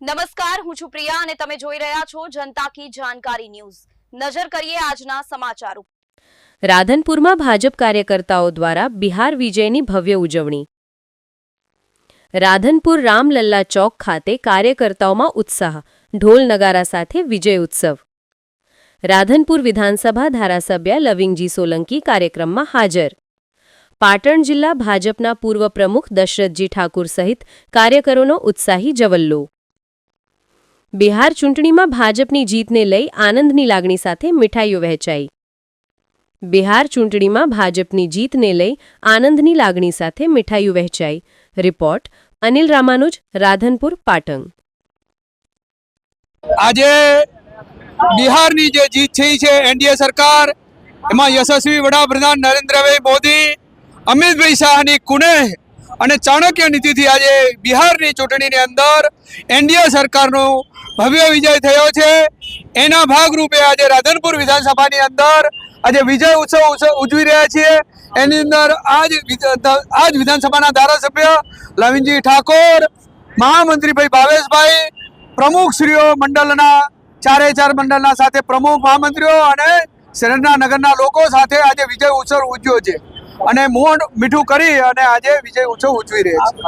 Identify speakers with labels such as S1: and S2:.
S1: નમસ્કાર, હું છું પ્રિયા અને તમે જોઈ રહ્યા છો જનતા કી જાણકારી ન્યૂઝ। નજર કરીએ આજના સમાચારો।
S2: રાધનપુરમાં ભાજપ કાર્યકર્તાઓ દ્વારા બિહાર વિજયની ભવ્ય ઉજવણી। રાધનપુર રામલલ્લા ચોક ખાતે કાર્યકર્તાઓમાં ઉત્સાહ, ઢોલ નગારા સાથે વિજય ઉત્સવ। રાધનપુર વિધાનસભા ધારાસભ્ય લવિંગજી સોલંકી કાર્યક્રમમાં હાજર। પાટણ જિલ્લા ભાજપના પૂર્વ પ્રમુખ દશરથજી ઠાકુર સહિત કાર્યકરોનો ઉત્સાહી જવલ્લો। બિહાર ચૂંટણીમાં ભાજપની જીતને લઈ આનંદની લાગણી સાથે મીઠાઈઓ વહેંચાઈ। બિહાર ચૂંટણીમાં ભાજપની જીતને લઈ આનંદની લાગણી સાથે મીઠાઈઓ વહેંચાઈ। રિપોર્ટ અનિલ રામાનુજ, રાધનપુર, પાટણ।
S3: આજે બિહારની જે જીત થઈ છે એનડીએ સરકાર, એમાં યશસ્વી વડાપ્રધાન નરેન્દ્રભાઈ મોદી, અમિતભાઈ શાહની કુનેહ અને ચાણક્ય નીતિથી આજે બિહારની ચૂંટણીની અંદર એનડીએ સરકારનો ભવ્ય વિજય થયો છે। એના ભાગરૂપે આજે રાધનપુર વિધાનસભાની અંદર આજે વિજય ઉત્સવ ઉજવી રહ્યા છીએ। એની અંદર આજ વિધાનસભાના ધારાસભ્ય લવિંગજી ઠાકોર, મહામંત્રીભાઈ ભાવેશભાઈ, પ્રમુખશ્રીઓ મંડળના ચારે મંડળના સાથે પ્રમુખ મહામંત્રીઓ અને શહેરના નગરના લોકો સાથે આજે વિજય ઉત્સવ ઉજવ્યો છે અને મોઢ મીઠું કરી અને આજે વિજય ઉત્સવ ઉજવી રહ્યા છે।